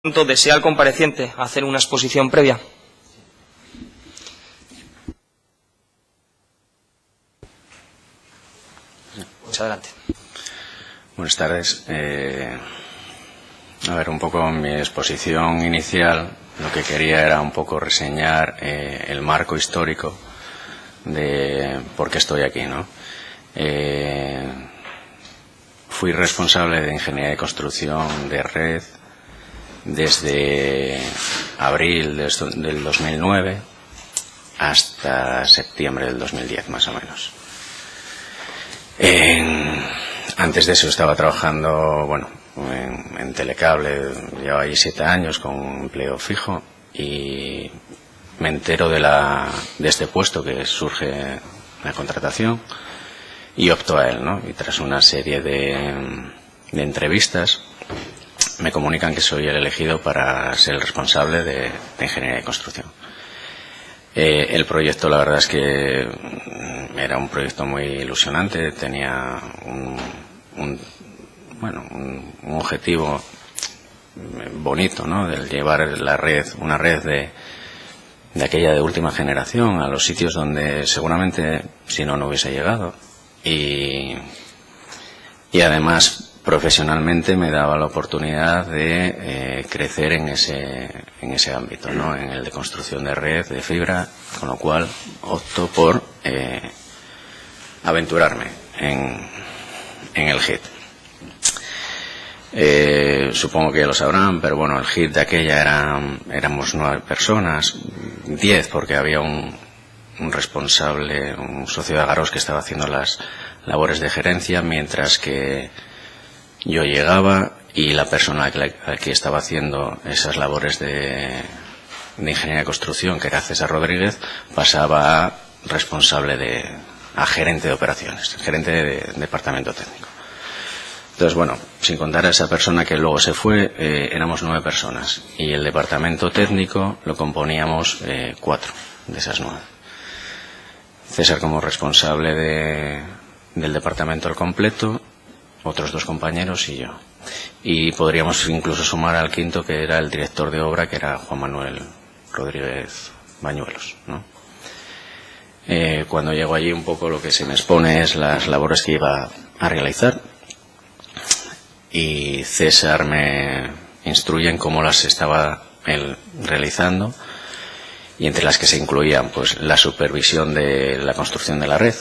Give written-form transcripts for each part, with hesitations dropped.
¿Desea el compareciente hacer una exposición previa? Pues adelante. Buenas tardes. A ver, un poco mi exposición inicial, lo que quería era un poco reseñar el marco histórico de por qué estoy aquí, ¿no? Fui responsable de ingeniería de construcción de red desde abril del 2009 hasta septiembre del 2010, más o menos. Antes de eso estaba trabajando, en Telecable, llevaba ahí 7 años con un empleo fijo y me entero de este puesto que surge la contratación y opto a él, ¿no? Y tras una serie de entrevistas me comunican que soy el elegido para ser el responsable de ingeniería de construcción. El proyecto, la verdad es que era un proyecto muy ilusionante, tenía un objetivo bonito, ¿no? Del llevar una red de aquella de última generación a los sitios donde seguramente si no hubiese llegado. Y además profesionalmente me daba la oportunidad de crecer en ese ámbito, ¿no? En el de construcción de red de fibra, con lo cual opto por aventurarme en el HIT. Supongo que ya lo sabrán, pero el HIT de aquella éramos 9 personas, 10 porque había un responsable, un socio de Agaros que estaba haciendo las labores de gerencia, mientras que yo llegaba y la persona que estaba haciendo esas labores de ingeniería de construcción, que era César Rodríguez, pasaba a a gerente de operaciones, gerente de departamento técnico. Entonces, sin contar a esa persona que luego se fue, éramos 9 personas y el departamento técnico lo componíamos 4 de esas 9. César como responsable del departamento al completo, otros 2 compañeros y yo. Y podríamos incluso sumar al quinto, que era el director de obra, que era Juan Manuel Rodríguez Bañuelos, ¿no? Cuando llego allí, un poco lo que se me expone es las labores que iba a realizar, y César me instruye en cómo las estaba él realizando, y entre las que se incluían la supervisión de la construcción de la red,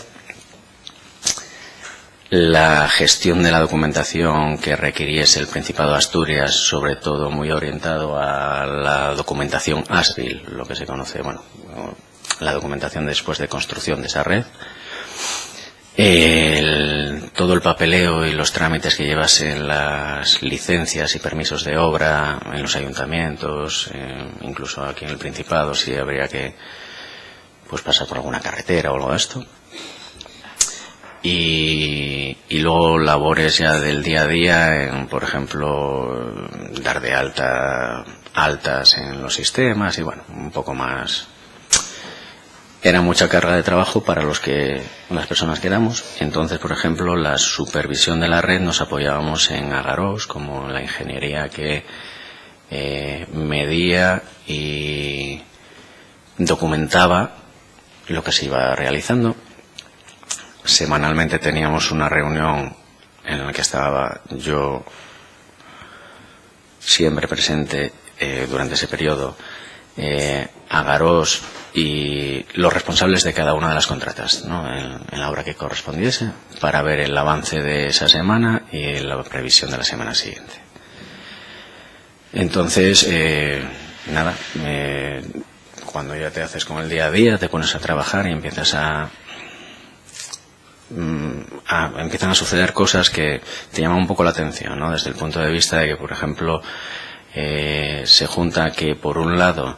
la gestión de la documentación que requiriese el Principado de Asturias, sobre todo muy orientado a la documentación ASBIL, lo que se conoce, la documentación después de construcción de esa red, todo el papeleo y los trámites que llevasen las licencias y permisos de obra en los ayuntamientos, incluso aquí en el Principado, si habría que pasar por alguna carretera o algo de esto. Y luego labores ya del día a día, por ejemplo, dar de altas en los sistemas y un poco más. Era mucha carga de trabajo para las personas que éramos. Entonces, por ejemplo, la supervisión de la red nos apoyábamos en Agaros, como la ingeniería que medía y documentaba lo que se iba realizando. Semanalmente teníamos una reunión en la que estaba yo siempre presente durante ese periodo, Agaros y los responsables de cada una de las contratas, ¿no? en la obra que correspondiese, para ver el avance de esa semana y la previsión de la semana siguiente. Entonces, cuando ya te haces con el día a día, te pones a trabajar y empiezan a suceder cosas que te llaman un poco la atención, ¿no? Desde el punto de vista de que, por ejemplo, se junta que, por un lado,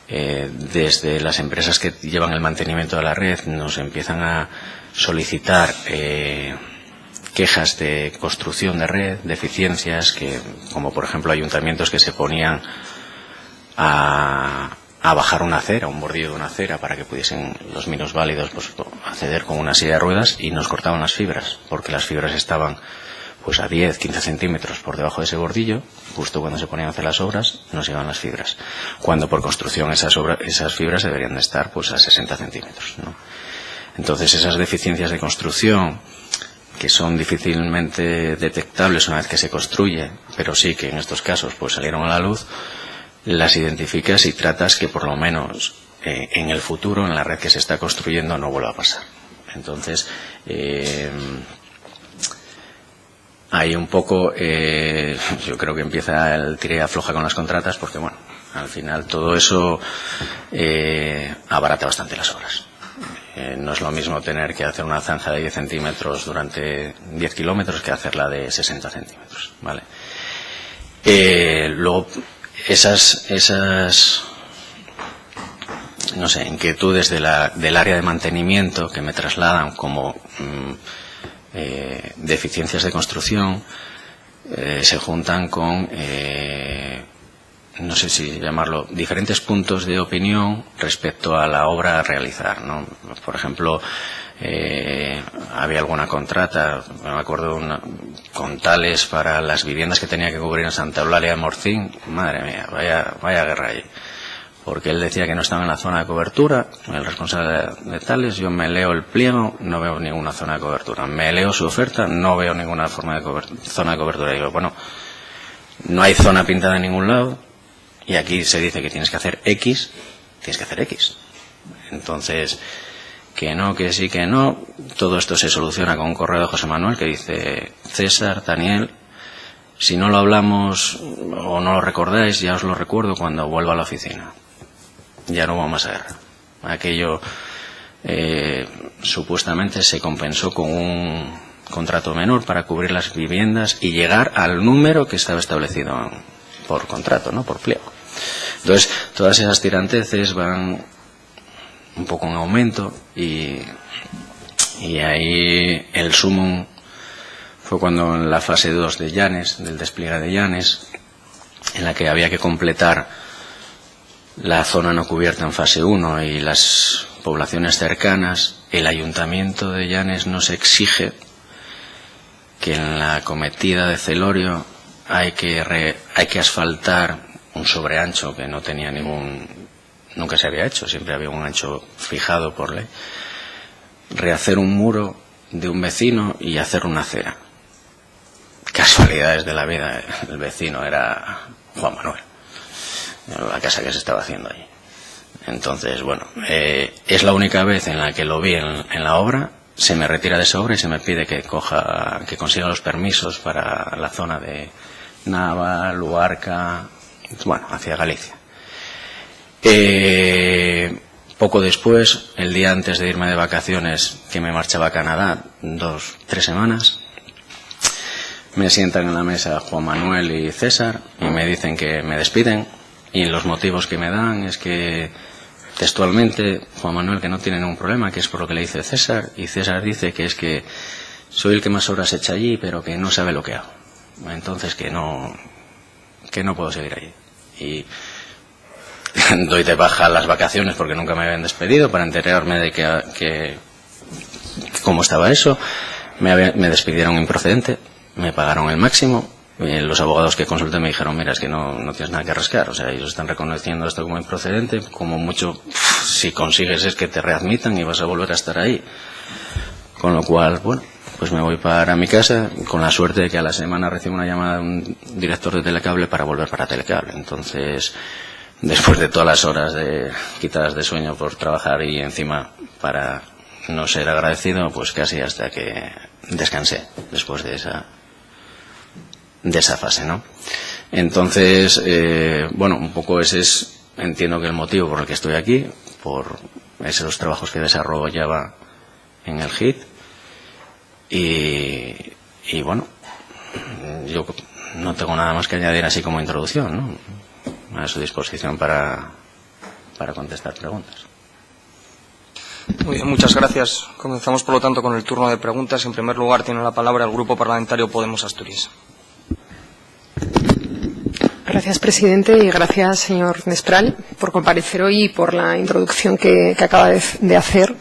desde las empresas que llevan el mantenimiento de la red nos empiezan a solicitar quejas de construcción de red, deficiencias, como por ejemplo ayuntamientos que se ponían a bajar una acera, un bordillo de una acera, para que pudiesen los minusválidos acceder con una silla de ruedas, y nos cortaban las fibras, porque las fibras estaban pues a 10, 15 centímetros por debajo de ese bordillo, justo cuando se ponían a hacer las obras, nos iban las fibras. Cuando por construcción esas fibras deberían de estar pues a 60 centímetros, ¿no? Entonces esas deficiencias de construcción, que son difícilmente detectables una vez que se construye, pero sí que en estos casos pues salieron a la luz, las identificas y tratas que por lo menos en el futuro, en la red que se está construyendo, no vuelva a pasar. Entonces, hay un poco, yo creo que empieza el tira y afloja con las contratas, porque bueno, al final todo eso abarata bastante las obras. No es lo mismo tener que hacer una zanja de 10 centímetros durante 10 kilómetros que hacerla de 60 centímetros, ¿vale? Luego, esas no sé, inquietudes del área de mantenimiento que me trasladan como deficiencias de construcción, se juntan con, no sé si llamarlo, diferentes puntos de opinión respecto a la obra a realizar, ¿no? Por ejemplo, había alguna contrata, me acuerdo, con tales para las viviendas que tenía que cubrir en Santa Eulalia de Morcín. Madre mía, vaya guerra ahí. Porque él decía que no estaba en la zona de cobertura, el responsable de tales. Yo me leo el pliego, no veo ninguna zona de cobertura. Me leo su oferta, no veo ninguna zona de cobertura. Y digo, bueno, no hay zona pintada en ningún lado, y aquí se dice que tienes que hacer X, tienes que hacer X. Entonces, que no, que sí, que no. Todo esto se soluciona con un correo de José Manuel que dice: César, Daniel, si no lo hablamos o no lo recordáis, ya os lo recuerdo cuando vuelva a la oficina. Ya no hubo más guerra. Aquello supuestamente se compensó con un contrato menor para cubrir las viviendas y llegar al número que estaba establecido por contrato, ¿no? Por pliego. Entonces, todas esas tiranteces van un poco en aumento, y ahí el sumum fue cuando en la fase 2 de Llanes, del despliegue de Llanes, en la que había que completar la zona no cubierta en fase 1 y las poblaciones cercanas, el ayuntamiento de Llanes nos exige que en la cometida de Celorio hay que asfaltar un sobreancho que no tenía nunca se había hecho, siempre había un ancho fijado por ley, rehacer un muro de un vecino y hacer una acera. Casualidades de la vida, el vecino era Juan Manuel, la casa que se estaba haciendo allí. Entonces, bueno, es la única vez en la que lo vi en la obra. Se me retira de esa obra y se me pide que consiga los permisos para la zona de Nava, Luarca, bueno, hacia Galicia. Poco después, el día antes de irme de vacaciones, que me marchaba a Canadá, 2-3 semanas, me sientan en la mesa Juan Manuel y César y me dicen que me despiden, y los motivos que me dan es que textualmente Juan Manuel que no tiene ningún problema, que es por lo que le dice César, y César dice que es que soy el que más horas echa allí, pero que no sabe lo que hago, entonces que no puedo seguir allí. Y doy de baja las vacaciones porque nunca me habían despedido, para enterarme de que cómo estaba eso. Me despidieron improcedente, me pagaron el máximo. Los abogados que consulté me dijeron: mira, es que no tienes nada que rascar, o sea, ellos están reconociendo esto como improcedente, como mucho si consigues es que te readmitan y vas a volver a estar ahí. Con lo cual, bueno, pues me voy para mi casa, con la suerte de que a la semana recibo una llamada de un director de Telecable para volver para Telecable. Entonces, después de todas las horas quitadas de sueño por trabajar y encima para no ser agradecido, pues casi hasta que descansé después de esa fase, ¿no? Entonces, bueno, un poco ese es, entiendo que el motivo por el que estoy aquí, por esos trabajos que desarrollaba en el HIT, y bueno, yo no tengo nada más que añadir así como introducción, ¿no? A su disposición para contestar preguntas. Muy bien, muchas gracias. Comenzamos, por lo tanto, con el turno de preguntas. En primer lugar, tiene la palabra el Grupo Parlamentario Podemos Asturias. Gracias, presidente, y gracias, señor Mestral, por comparecer hoy y por la introducción que acaba de hacer,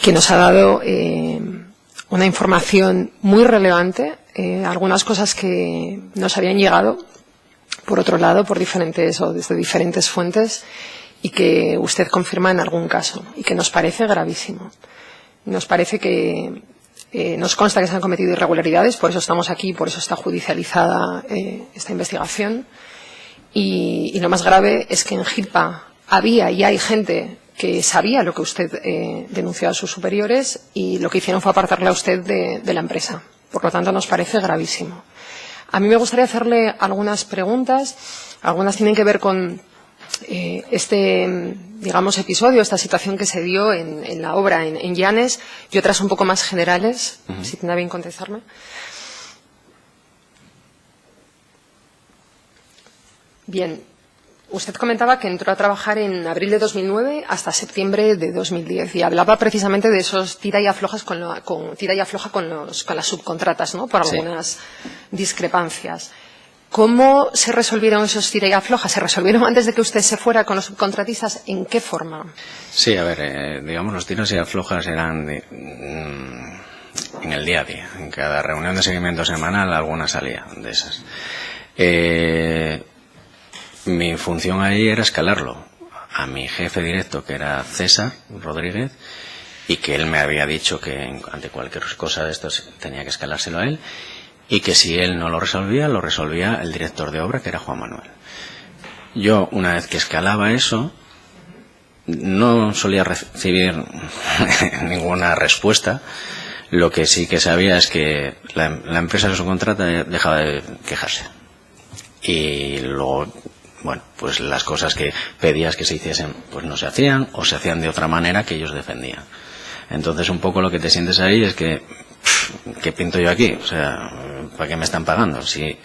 que nos ha dado una información muy relevante algunas cosas que nos habían llegado, por otro lado, por diferentes o desde diferentes fuentes, y que usted confirma en algún caso, y que nos parece gravísimo. Nos parece que nos consta que se han cometido irregularidades, por eso estamos aquí, por eso está judicializada esta investigación. Y lo más grave es que en HIPAA había y hay gente que sabía lo que usted denunció a sus superiores y lo que hicieron fue apartarle a usted de la empresa. Por lo tanto, nos parece gravísimo. A mí me gustaría hacerle algunas preguntas. Algunas tienen que ver con este, digamos, episodio, esta situación que se dio en la obra en Llanes, y otras un poco más generales, si tiene bien contestarme. Bien, usted comentaba que entró a trabajar en abril de 2009 hasta septiembre de 2010 y hablaba precisamente de esos tira y afloja con las subcontratas, ¿no? Por algunas discrepancias. ¿Cómo se resolvieron esos tira y afloja? ¿Se resolvieron antes de que usted se fuera con los subcontratistas? ¿En qué forma? Sí, a ver, digamos, los tiros y aflojas eran en el día a día. En cada reunión de seguimiento semanal alguna salía de esas. Mi función ahí era escalarlo a mi jefe directo, que era César Rodríguez, y que él me había dicho que ante cualquier cosa de esto tenía que escalárselo a él, y que si él no lo resolvía el director de obra, que era Juan Manuel. Yo, una vez que escalaba eso, no solía recibir ninguna respuesta. Lo que sí que sabía es que la empresa que subcontrata dejaba de quejarse. Y luego, bueno, pues las cosas que pedías que se hiciesen, pues no se hacían, o se hacían de otra manera que ellos defendían. Entonces, un poco lo que te sientes ahí es que, ¿qué pinto yo aquí? O sea, ¿para qué me están pagando? Si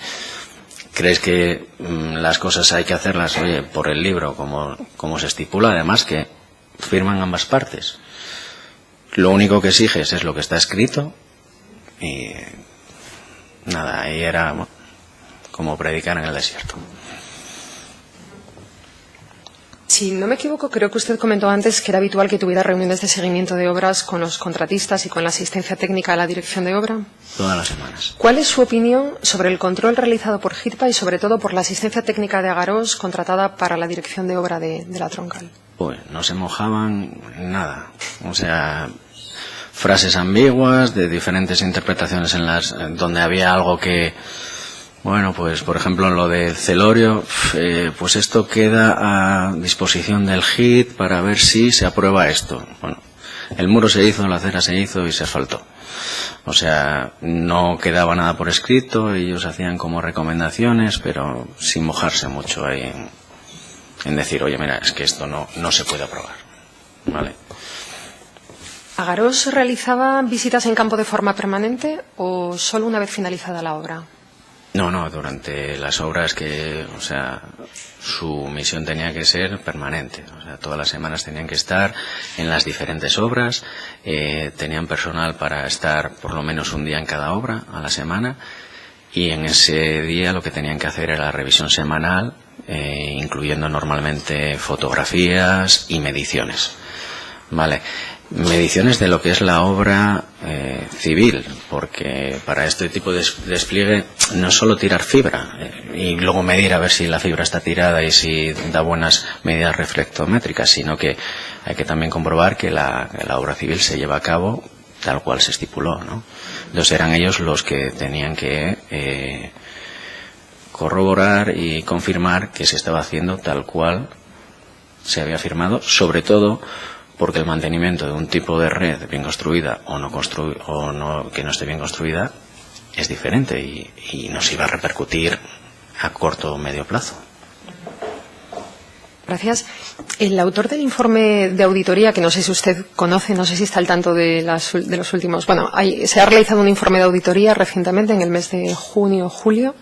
crees que las cosas hay que hacerlas, oye, por el libro, como se estipula, además que firman ambas partes. Lo único que exiges es lo que está escrito y nada, ahí era como predicar en el desierto. Si no me equivoco, creo que usted comentó antes que era habitual que tuviera reuniones de seguimiento de obras con los contratistas y con la asistencia técnica a la dirección de obra. Todas las semanas. ¿Cuál es su opinión sobre el control realizado por HIPAA y sobre todo por la asistencia técnica de Agarós contratada para la dirección de obra de la Troncal? Pues no se mojaban nada. O sea, frases ambiguas de diferentes interpretaciones donde había algo que... Bueno, pues por ejemplo lo del celorio, pues esto queda a disposición del HIT para ver si se aprueba esto. Bueno, el muro se hizo, la acera se hizo y se asfaltó. O sea, no quedaba nada por escrito, ellos hacían como recomendaciones, pero sin mojarse mucho ahí en decir, oye, mira, es que esto no se puede aprobar. ¿Vale? ¿Agarós realizaba visitas en campo de forma permanente o solo una vez finalizada la obra? No, durante las obras o sea, su misión tenía que ser permanente. O sea, todas las semanas tenían que estar en las diferentes obras, tenían personal para estar por lo menos un día en cada obra a la semana, y en ese día lo que tenían que hacer era la revisión semanal, incluyendo normalmente fotografías y mediciones. Vale. Mediciones de lo que es la obra civil, porque para este tipo de despliegue no es solo tirar fibra y luego medir a ver si la fibra está tirada y si da buenas medidas reflectométricas, sino que hay que también comprobar que la obra civil se lleva a cabo tal cual se estipuló, ¿no? Entonces eran ellos los que tenían que corroborar y confirmar que se estaba haciendo tal cual se había firmado, sobre todo porque el mantenimiento de un tipo de red bien construida que no esté bien construida es diferente y nos iba a repercutir a corto o medio plazo. Gracias. El autor del informe de auditoría, que no sé si usted conoce, no sé si está al tanto de los últimos... Bueno, se ha realizado un informe de auditoría recientemente en el mes de junio o julio.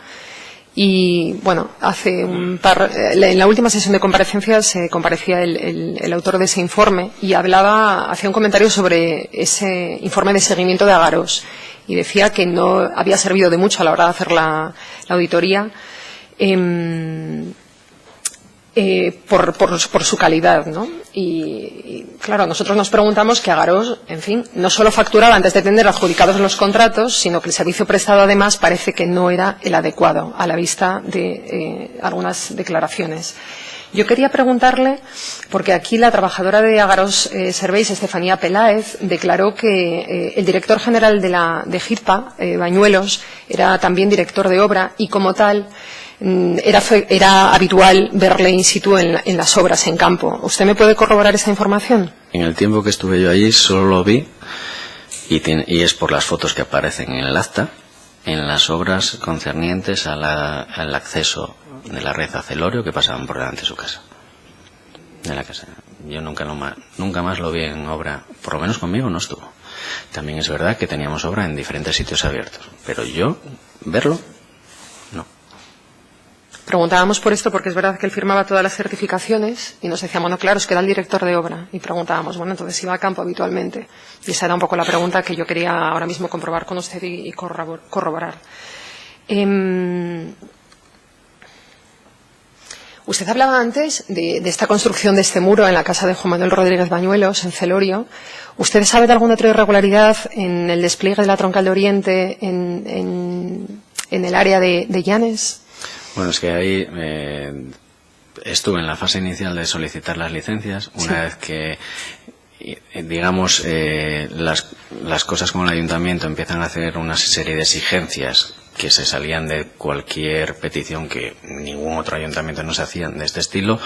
Y, bueno, en la última sesión de comparecencias comparecía el autor de ese informe y hacía un comentario sobre ese informe de seguimiento de Agarós y decía que no había servido de mucho a la hora de hacer la auditoría. por su calidad, ¿no? Y claro, nosotros nos preguntamos que Agarós, en fin, no solo facturaba antes de tener adjudicados los contratos, sino que el servicio prestado además parece que no era el adecuado a la vista de algunas declaraciones. Yo quería preguntarle, porque aquí la trabajadora de Agarós Serveis, Estefanía Peláez, declaró que el director general de GIRPA, Bañuelos, era también director de obra y como tal era habitual verle in situ en las obras en campo. ¿Usted me puede corroborar esa información? En el tiempo que estuve yo allí solo lo vi, y es por las fotos que aparecen en el acta, en las obras concernientes al acceso de la red a Celorio que pasaban por delante de su casa, de la casa. Yo nunca más lo vi en obra, por lo menos conmigo no estuvo. También es verdad que teníamos obra en diferentes sitios abiertos, pero yo verlo, no. Preguntábamos por esto porque es verdad que él firmaba todas las certificaciones y nos decíamos, bueno, claro, es que era el director de obra. Y preguntábamos, bueno, entonces iba a campo habitualmente. Y esa era un poco la pregunta que yo quería ahora mismo comprobar con usted y corroborar. Usted hablaba antes de esta construcción de este muro en la casa de Juan Manuel Rodríguez Bañuelos, en Celorio. ¿Usted sabe de alguna otra irregularidad en el despliegue de la troncal de Oriente en el área de Llanes? Bueno, es que ahí estuve en la fase inicial de solicitar las licencias. Una vez que, digamos, las cosas con el ayuntamiento empiezan a hacer una serie de exigencias que se salían de cualquier petición que ningún otro ayuntamiento nos hacían de este estilo,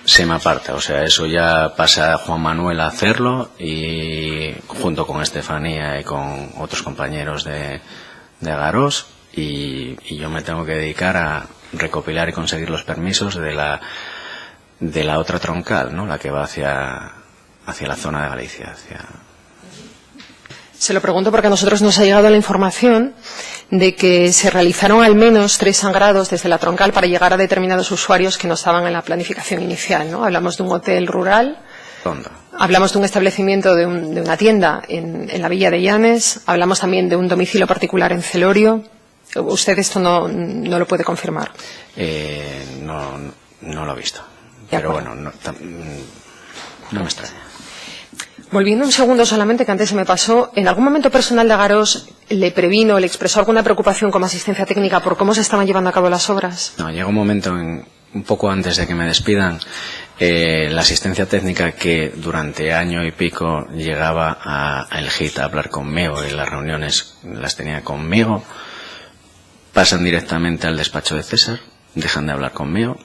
se me aparta. O sea, eso ya pasa a Juan Manuel a hacerlo, y junto con Estefanía y con otros compañeros de Agarós, y yo me tengo que dedicar a recopilar y conseguir los permisos de la otra troncal, ¿no? La que va hacia la zona de Galicia. Se lo pregunto porque a nosotros nos ha llegado la información de que se realizaron al menos 3 sangrados desde la troncal para llegar a determinados usuarios que no estaban en la planificación inicial, ¿no? Hablamos de un hotel rural, hablamos de un establecimiento de una tienda en la villa de Llanes, hablamos también de un domicilio particular en Celorio. ¿Usted esto no lo puede confirmar? No lo he visto. Pero bueno, no me extraña. Volviendo un segundo solamente, que antes se me pasó, ¿en algún momento personal de Agarós le previno, le expresó alguna preocupación como asistencia técnica por cómo se estaban llevando a cabo las obras? No, llega un momento, un poco antes de que me despidan, la asistencia técnica que durante año y pico llegaba a el HIT a hablar conmigo, y las reuniones las tenía conmigo, pasan directamente al despacho de César, dejan de hablar conmigo,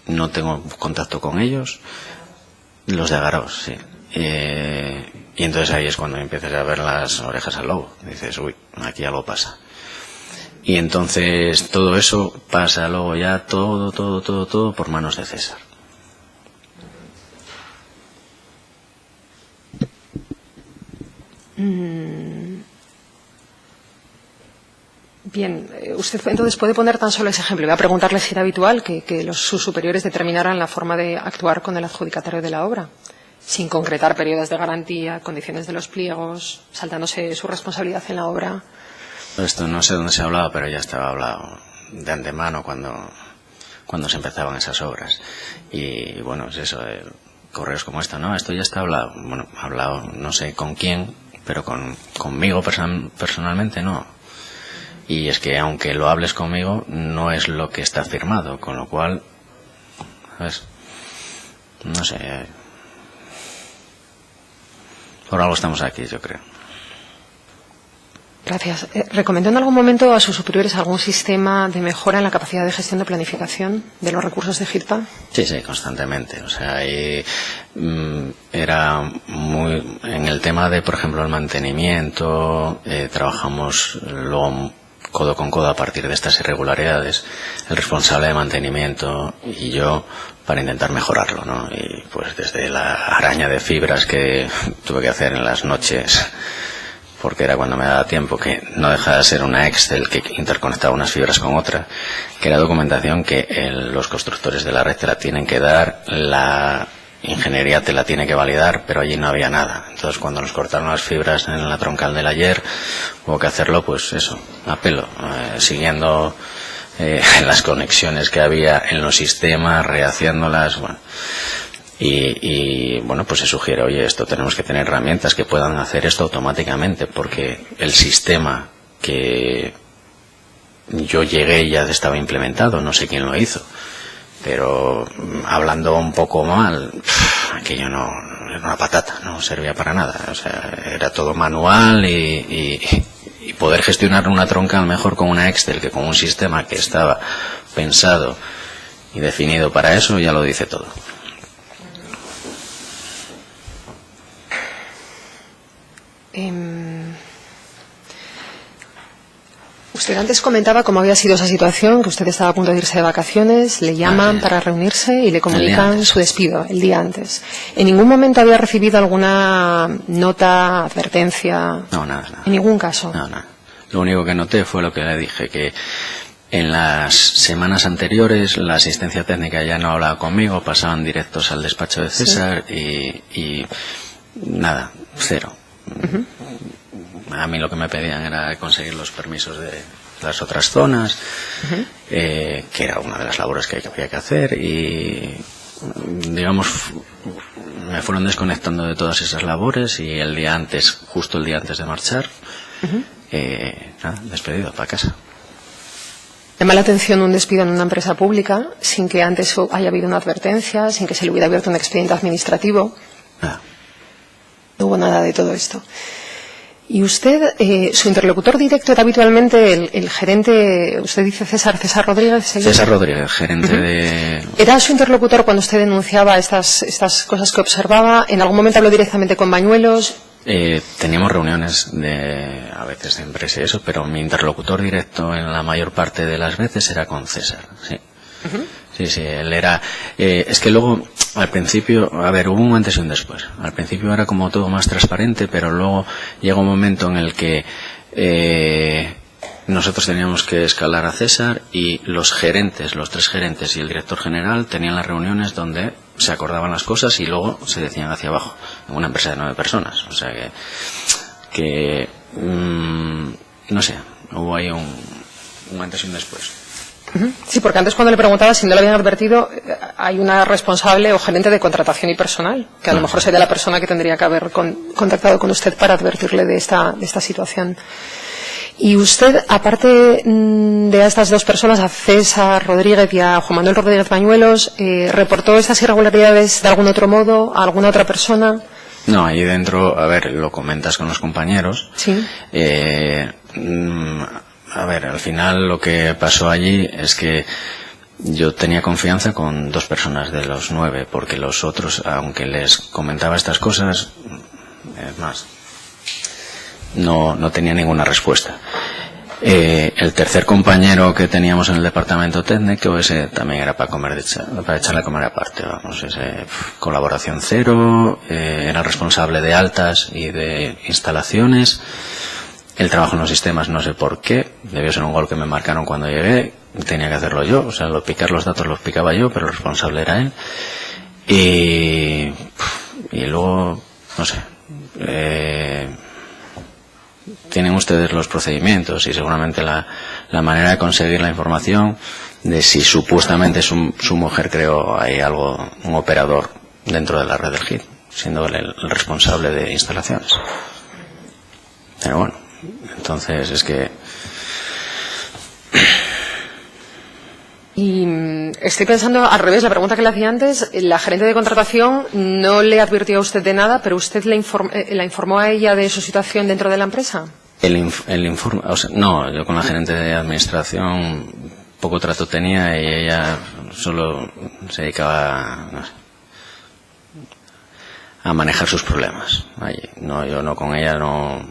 no tengo contacto con ellos. Los de Agarós, sí. Y entonces ahí es cuando empiezas a ver las orejas al lobo. Dices, uy, aquí algo pasa. Y entonces todo eso pasa luego ya todo por manos de César. Bien, usted entonces puede poner tan solo ese ejemplo. Voy a preguntarle si era habitual que sus superiores determinaran la forma de actuar con el adjudicatario de la obra, sin concretar periodos de garantía, condiciones de los pliegos, saltándose su responsabilidad en la obra. Esto no sé dónde se ha hablado, pero ya estaba hablado de antemano cuando se empezaban esas obras. Y bueno, es eso, correos como esto, no, esto ya está hablado. Bueno, hablado no sé con quién, pero conmigo personalmente no. Y es que aunque lo hables conmigo, no es lo que está firmado, con lo cual, ¿sabes? No sé. Por algo estamos aquí, yo creo. Gracias. ¿Recomendó en algún momento a sus superiores algún sistema de mejora en la capacidad de gestión de planificación de los recursos de GIRPA? Sí, constantemente. O sea, era muy... En el tema de, por ejemplo, el mantenimiento, trabajamos luego codo con codo a partir de estas irregularidades, el responsable de mantenimiento y yo, para intentar mejorarlo, ¿no? Y pues desde la araña de fibras que tuve que hacer en las noches, porque era cuando me daba tiempo, que no deja de ser una Excel que interconectaba unas fibras con otras, que era documentación que los constructores de la red te la tienen que dar, la ingeniería te la tiene que validar, pero allí no había nada. Entonces cuando nos cortaron las fibras en la troncal del ayer, hubo que hacerlo pues eso, a pelo, siguiendo las conexiones que había en los sistemas, rehaciéndolas, bueno. Y bueno, pues se sugiere, oye, esto tenemos que tener herramientas que puedan hacer esto automáticamente, porque el sistema que yo llegué ya estaba implementado, no sé quién lo hizo, pero hablando un poco mal, aquello no era una patata, no servía para nada, o sea, era todo manual y poder gestionar una troncal mejor con una Excel que con un sistema que estaba pensado y definido para eso, ya lo dice todo. Usted antes comentaba cómo había sido esa situación, que usted estaba a punto de irse de vacaciones, le llaman para reunirse y le comunican su despido el día antes. ¿En ningún momento había recibido alguna nota, advertencia? No, nada. ¿En ningún caso? No, nada. Lo único que noté fue lo que le dije, que en las semanas anteriores la asistencia técnica ya no hablaba conmigo, pasaban directos al despacho de César, ¿sí? y nada, cero. A mí lo que me pedían era conseguir los permisos de las otras zonas, que era una de las labores que había que hacer, y digamos me fueron desconectando de todas esas labores, y el día antes, justo el día antes de marchar, nada, despedido para casa. Llama la atención un despido en una empresa pública sin que antes haya habido una advertencia, sin que se le hubiera abierto un expediente administrativo. Nada. No hubo nada de todo esto. Y usted, su interlocutor directo era habitualmente el gerente, usted dice César Rodríguez. César Rodríguez, gerente de... ¿Era su interlocutor cuando usted denunciaba estas cosas que observaba? ¿En algún momento habló directamente con Bañuelos? Teníamos reuniones a veces de empresa y eso, pero mi interlocutor directo en la mayor parte de las veces era con César, sí. Sí, él era... es que luego, al principio, a ver, hubo un antes y un después. Al principio era como todo más transparente, pero luego llega un momento en el que nosotros teníamos que escalar a César, y los tres gerentes y el director general tenían las reuniones donde se acordaban las cosas y luego se decían hacia abajo, en una empresa de 9 personas. O sea que no sé, hubo ahí un antes y un después. Sí, porque antes cuando le preguntaba si no le habían advertido, hay una responsable o gerente de contratación y personal, que a lo mejor sería la persona que tendría que haber contactado con usted para advertirle de esta situación. Y usted, aparte de estas dos personas, a César Rodríguez y a Juan Manuel Rodríguez Bañuelos, ¿reportó estas irregularidades de algún otro modo a alguna otra persona? No, ahí dentro, a ver, lo comentas con los compañeros. Sí. A ver, al final lo que pasó allí es que yo tenía confianza con 2 personas de los 9, porque los otros, aunque les comentaba estas cosas, es más, no tenía ninguna respuesta. El tercer compañero que teníamos en el departamento técnico, ese también era para echarle a comer aparte, vamos, ese colaboración cero, era responsable de altas y de instalaciones. El trabajo en los sistemas, no sé por qué, debió ser un gol que me marcaron cuando llegué, tenía que hacerlo yo, o sea, picar los datos los picaba yo, pero el responsable era él. Y luego, no sé, tienen ustedes los procedimientos y seguramente la manera de conseguir la información de si supuestamente su mujer creó ahí algo, un operador dentro de la red del HIT, siendo él el responsable de instalaciones. Pero bueno, entonces es que... Y estoy pensando al revés, la pregunta que le hacía antes, la gerente de contratación no le advirtió a usted de nada, pero usted la informó a ella de su situación dentro de la empresa. El informe, o sea, no, yo con la gerente de administración poco trato tenía y ella solo se dedicaba, no sé, a manejar sus problemas. No, yo no, con ella no,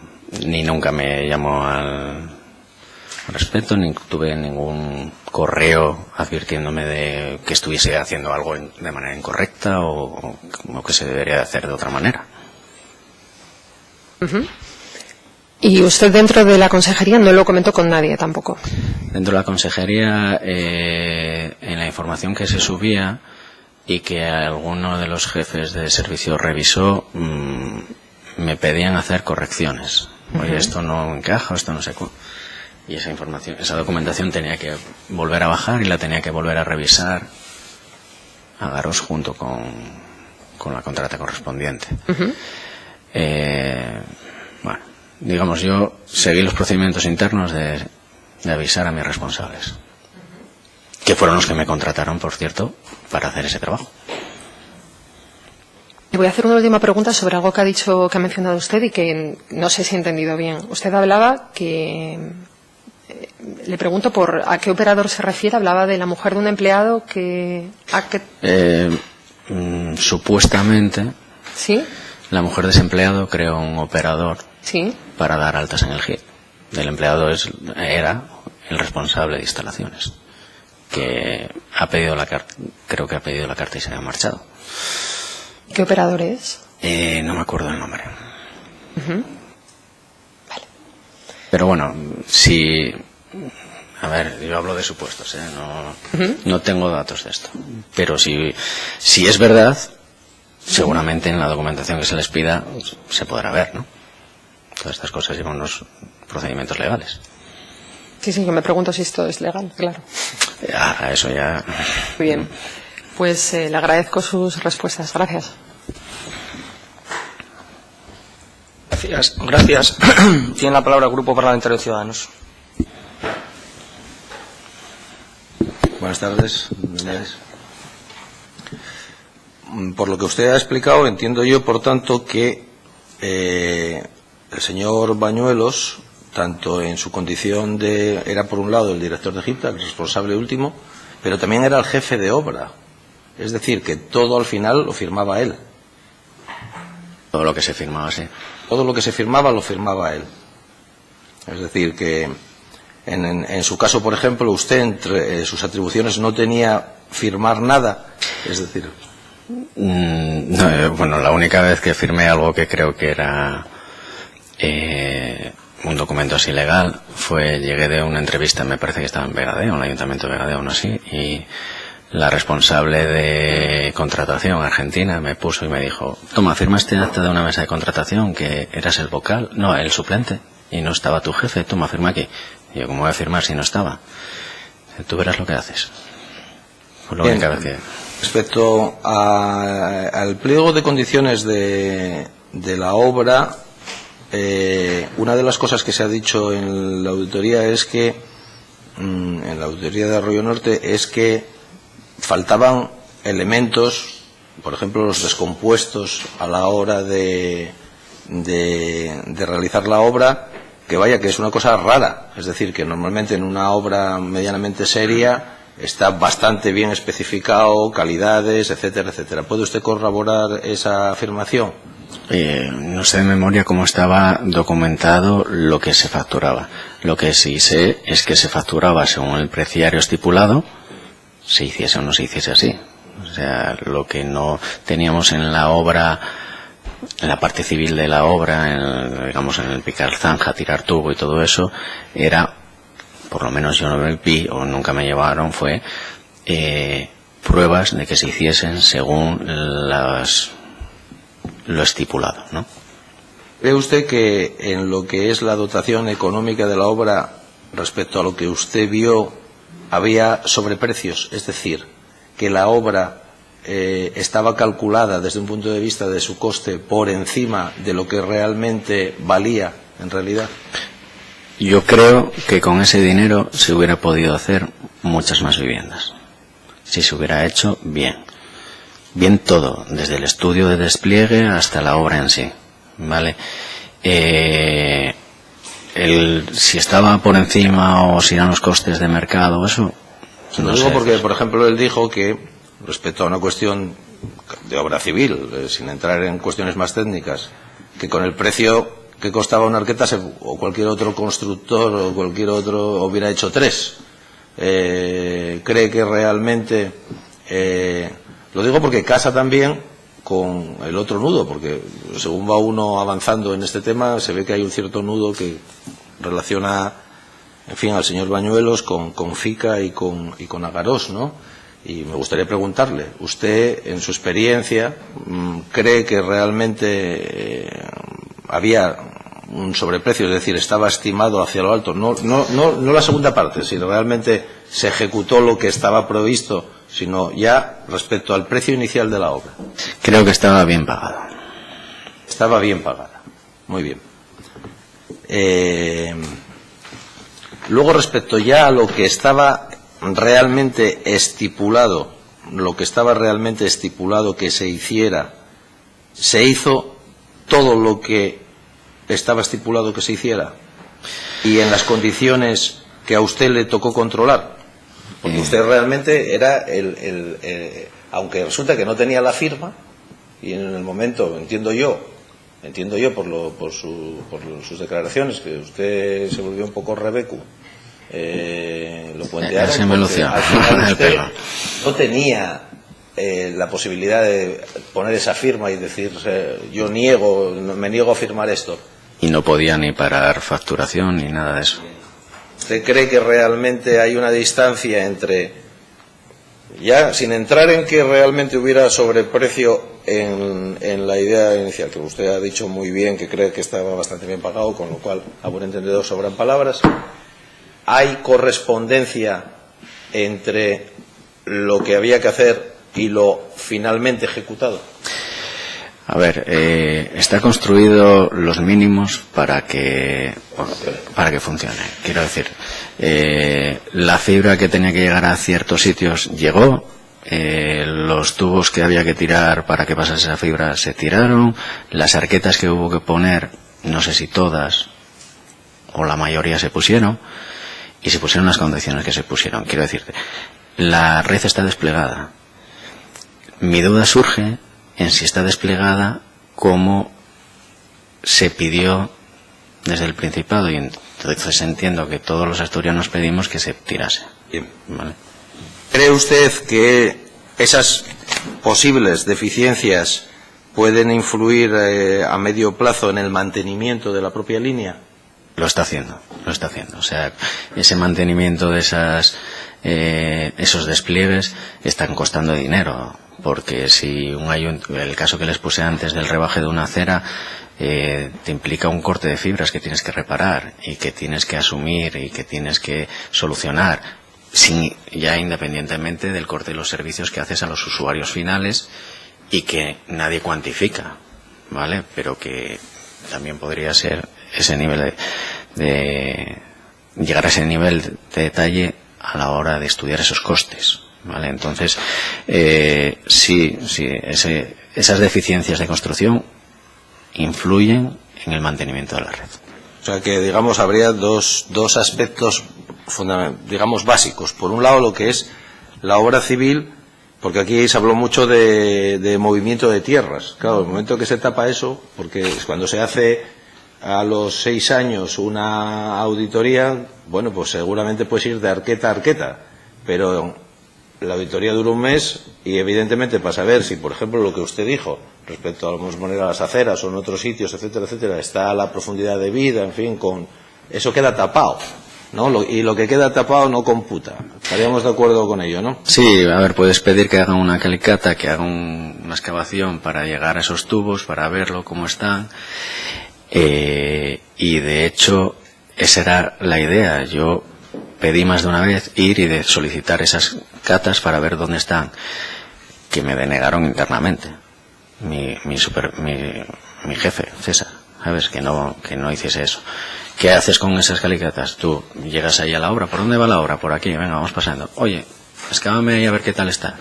ni nunca me llamó al respecto, ni tuve ningún correo advirtiéndome de que estuviese haciendo algo de manera incorrecta o que se debería hacer de otra manera. ¿Y usted dentro de la consejería no lo comentó con nadie tampoco? Dentro de la consejería, en la información que se subía y que alguno de los jefes de servicio revisó, me pedían hacer correcciones. Oye, esto no encaja, esto no sé. Y esa información, esa documentación tenía que volver a bajar y la tenía que volver a revisar a Garós junto con la contrata correspondiente. Bueno, digamos, yo seguí los procedimientos internos de avisar a mis responsables, que fueron los que me contrataron, por cierto, para hacer ese trabajo. Le voy a hacer una última pregunta sobre algo que ha mencionado usted y que no sé si he entendido bien. Usted hablaba que, le pregunto por a qué operador se refiere, hablaba de la mujer de un empleado que... Supuestamente, ¿sí? La mujer de ese empleado creó un operador, ¿sí?, para dar altas en el GID. El empleado era el responsable de instalaciones, que ha pedido la carta, creo que ha pedido la carta y se ha marchado. ¿Qué operador es? No me acuerdo el nombre. Vale. Pero bueno, si... A ver, yo hablo de supuestos, no tengo datos de esto. Pero si es verdad, seguramente en la documentación que se les pida se podrá ver, ¿no? Todas estas cosas llevan unos procedimientos legales. Sí, yo me pregunto si esto es legal, claro. Eso ya... Muy bien. Pues le agradezco sus respuestas. Gracias. Gracias. Tiene la palabra el Grupo Parlamentario de Ciudadanos. Buenas tardes. Por lo que usted ha explicado, entiendo yo, por tanto, que el señor Bañuelos, tanto en su condición era por un lado el director de GIPTA, el responsable último, pero también era el jefe de obra. Es decir, que todo al final lo firmaba él. Todo lo que se firmaba, sí. Todo lo que se firmaba lo firmaba él. Es decir, que en su caso, por ejemplo, usted entre sus atribuciones no tenía firmar nada. Es decir... No, bueno, la única vez que firmé algo que creo que era un documento así legal llegué de una entrevista, me parece que estaba en Vegadeo, en el Ayuntamiento de Vegadeo, aún así, y la responsable de contratación argentina me puso y me dijo: toma, firma este acta de una mesa de contratación que eras el vocal, no, el suplente, y no estaba tu jefe, toma, firma aquí. Y yo, ¿cómo voy a firmar si no estaba? Tú verás lo que haces. Pues la única vez que... Respecto al pliego de condiciones de la obra, una de las cosas que se ha dicho en la auditoría es que, en la auditoría de Arroyo Norte, es que faltaban elementos, por ejemplo los descompuestos a la hora de realizar la obra, que vaya, que es una cosa rara. Es decir, que normalmente en una obra medianamente seria está bastante bien especificado, calidades, etcétera, etcétera. ¿Puede usted corroborar esa afirmación? No sé de memoria cómo estaba documentado lo que se facturaba. Lo que sí sé es que se facturaba según el preciario estipulado, se hiciese o no se hiciese así. O sea, lo que no teníamos en la obra, en la parte civil de la obra, digamos en el picar zanja, tirar tubo y todo eso, era, por lo menos yo no vi o nunca me llevaron, fue pruebas de que se hiciesen según lo estipulado, ¿no? ¿Cree usted que en lo que es la dotación económica de la obra, respecto a lo que usted vio, había sobreprecios? Es decir, que la obra estaba calculada desde un punto de vista de su coste por encima de lo que realmente valía en realidad. Yo creo que con ese dinero se hubiera podido hacer muchas más viviendas, si se hubiera hecho bien todo, desde el estudio de despliegue hasta la obra en sí, ¿vale? Si estaba por encima o si eran los costes de mercado, eso no lo digo porque, por ejemplo, él dijo que, respecto a una cuestión de obra civil, sin entrar en cuestiones más técnicas, que con el precio que costaba una arqueta o cualquier otro constructor o cualquier otro hubiera hecho 3. ¿Cree que realmente... lo digo porque casa también con el otro nudo, porque según va uno avanzando en este tema se ve que hay un cierto nudo que relaciona, en fin, al señor Bañuelos con FICA y con Agarós, ¿no? Y me gustaría preguntarle, ¿usted, en su experiencia, cree que realmente había un sobreprecio, es decir, estaba estimado hacia lo alto, no la segunda parte, sino realmente se ejecutó lo que estaba previsto, sino ya respecto al precio inicial de la obra. Creo que estaba bien pagado. Estaba bien pagada, muy bien. Luego, respecto ya a lo que estaba realmente estipulado, que se hiciera, se hizo todo lo que estaba estipulado que se hiciera y en las condiciones que a usted le tocó controlar, porque usted realmente era aunque resulta que no tenía la firma, y en el momento entiendo yo por sus declaraciones que usted se volvió un poco rebecu, lo puentearon, se me lució. Al final usted no tenía la posibilidad de poner esa firma y decir yo me niego a firmar esto. Y no podía ni parar facturación ni nada de eso. ¿Usted cree que realmente hay una distancia entre, ya sin entrar en que realmente hubiera sobreprecio en la idea inicial, que usted ha dicho muy bien que cree que estaba bastante bien pagado, con lo cual a buen entendedor sobran palabras, hay correspondencia entre lo que había que hacer y lo finalmente ejecutado? A ver, está construido los mínimos para que funcione. Quiero decir, la fibra que tenía que llegar a ciertos sitios llegó, los tubos que había que tirar para que pasase esa fibra se tiraron, las arquetas que hubo que poner, no sé si todas o la mayoría se pusieron, y se pusieron las condiciones que se pusieron. Quiero decirte, la red está desplegada. Mi duda surge en si está desplegada como se pidió desde el Principado, y entonces entiendo que todos los asturianos pedimos que se tirase. Bien. ¿Vale? ¿Cree usted que esas posibles deficiencias pueden influir a medio plazo en el mantenimiento de la propia línea? Lo está haciendo. O sea, ese mantenimiento de esos despliegues están costando dinero, porque si el caso que les puse antes del rebaje de una acera te implica un corte de fibras que tienes que reparar y que tienes que asumir y que tienes que solucionar, ya independientemente del corte de los servicios que haces a los usuarios finales y que nadie cuantifica, ¿vale? Pero que también podría ser ese nivel de llegar a ese nivel de detalle a la hora de estudiar esos costes, ¿vale? Entonces, sí, esas deficiencias de construcción influyen en el mantenimiento de la red. O sea que, digamos, habría dos aspectos digamos básicos. Por un lado, lo que es la obra civil, porque aquí se habló mucho de movimiento de tierras. Claro, el momento que se tapa eso, porque cuando se hace a los 6 años una auditoría, bueno, pues seguramente puedes ir de arqueta a arqueta, pero la auditoría dura un mes y evidentemente para saber si, por ejemplo, lo que usted dijo respecto a las aceras o en otros sitios, etcétera, etcétera, está a la profundidad de vida, en fin, eso queda tapado, ¿no? Y lo que queda tapado no computa. Estaríamos de acuerdo con ello, ¿no? Sí, a ver, puedes pedir que hagan una calicata, que hagan una excavación para llegar a esos tubos, para verlo cómo están. Y de hecho esa era la idea. Yo pedí más de una vez ir y solicitar esas catas para ver dónde están, que me denegaron internamente mi jefe, César, ¿sabes? Que no hiciese eso. ¿Qué haces con esas calicatas? Tú llegas ahí a la obra. ¿Por dónde va la obra? Por aquí, venga, vamos pasando. Oye, excávame ahí a ver qué tal está.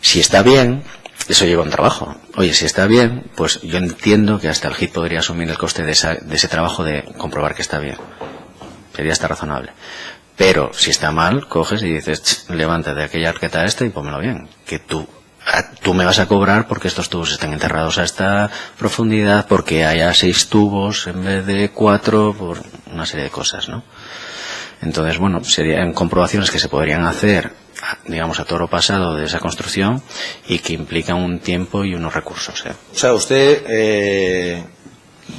Si está bien, eso lleva un trabajo. Oye, si está bien, pues yo entiendo que hasta el HIT podría asumir el coste de ese trabajo de comprobar que está bien. Sería hasta razonable. Pero si está mal, coges y dices, levántate de aquella arqueta y pónmelo bien. Que tú me vas a cobrar porque estos tubos están enterrados a esta profundidad, porque haya 6 tubos en vez de 4, por una serie de cosas, ¿no? Entonces, bueno, serían comprobaciones que se podrían hacer, digamos, a toro pasado de esa construcción y que implican un tiempo y unos recursos, ¿eh? O sea, usted,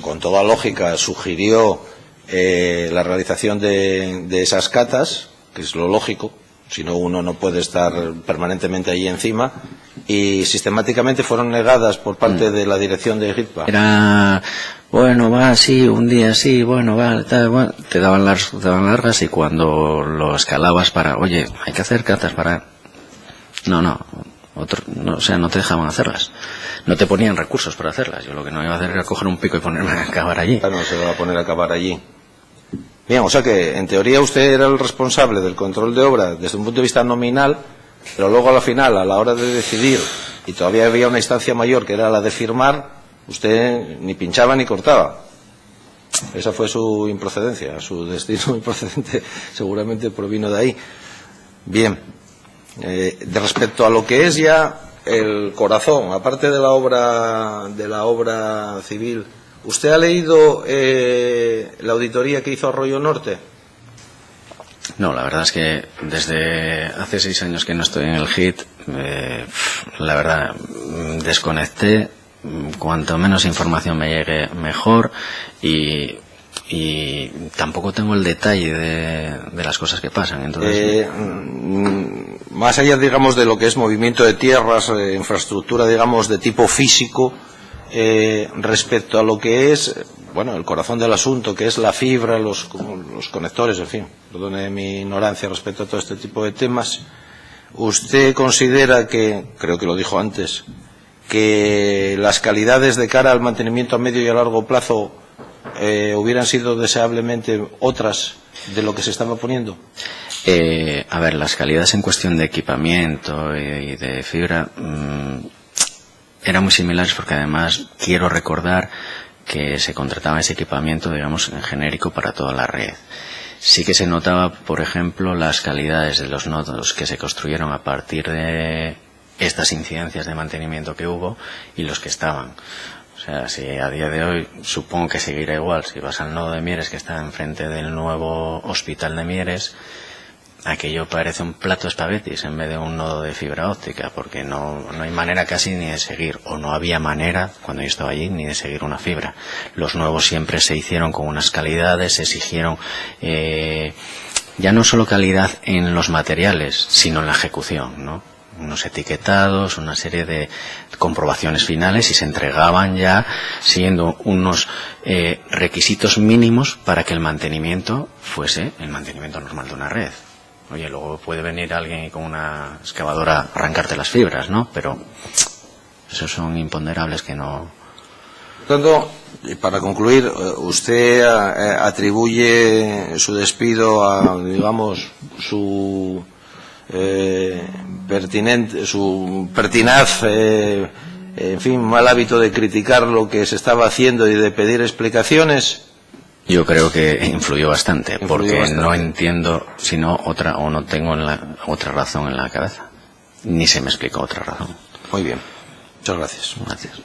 con toda lógica, sugirió la realización de esas catas, que es lo lógico, si no uno no puede estar permanentemente allí encima, y sistemáticamente fueron negadas por parte de la dirección de HITPA. Era bueno, va, sí, un día sí, bueno, va, tal, bueno, te daban largas, y cuando lo escalabas para, oye, hay que hacer catas para... No, o sea, no te dejaban hacerlas. No te ponían recursos para hacerlas. Yo lo que no iba a hacer era coger un pico y ponerme a cavar allí. Claro, no se va a poner a cavar allí. Bien, o sea que en teoría usted era el responsable del control de obra desde un punto de vista nominal, pero luego a la final, a la hora de decidir, y todavía había una instancia mayor que era la de firmar, usted ni pinchaba ni cortaba. Esa fue su improcedencia, su destino improcedente seguramente provino de ahí. Bien, de respecto a lo que es ya el corazón, aparte de la obra civil, ¿usted ha leído la auditoría que hizo Arroyo Norte? No, la verdad es que desde hace 6 años que no estoy en el HIT, la verdad, desconecté. Cuanto menos información me llegue, mejor, y tampoco tengo el detalle de las cosas que pasan. Entonces, más allá, digamos, de lo que es movimiento de tierras, infraestructura, digamos, de tipo físico, respecto a lo que es, bueno, el corazón del asunto, que es la fibra, los conectores, en fin, perdone mi ignorancia respecto a todo este tipo de temas, ¿usted considera que, creo que lo dijo antes, que las calidades de cara al mantenimiento a medio y a largo plazo hubieran sido deseablemente otras de lo que se estaba poniendo? A ver, las calidades en cuestión de equipamiento y de fibra eran muy similares, porque además quiero recordar que se contrataba ese equipamiento, digamos, en genérico para toda la red. Sí que se notaba, por ejemplo, las calidades de los nodos que se construyeron a partir de estas incidencias de mantenimiento que hubo y los que estaban. O sea, si a día de hoy supongo que seguirá igual, si vas al nodo de Mieres, que está enfrente del nuevo hospital de Mieres, aquello parece un plato de espaguetis en vez de un nodo de fibra óptica, porque no hay manera casi ni de seguir, o no había manera cuando yo estaba allí ni de seguir una fibra. Los nuevos siempre se hicieron con unas calidades, se exigieron ya no solo calidad en los materiales, sino en la ejecución, ¿no? Unos etiquetados, una serie de comprobaciones finales, y se entregaban ya siguiendo unos requisitos mínimos para que el mantenimiento fuese el mantenimiento normal de una red. Oye, luego puede venir alguien con una excavadora a arrancarte las fibras, ¿no? Pero esos son imponderables que no... Por tanto, para concluir, usted atribuye su despido a, digamos, su pertinaz, en fin, mal hábito de criticar lo que se estaba haciendo y de pedir explicaciones. Yo creo que influyó bastante, porque no entiendo sino otra, o no tengo otra razón en la cabeza, ni se me explicó otra razón. Muy bien, muchas gracias. Gracias.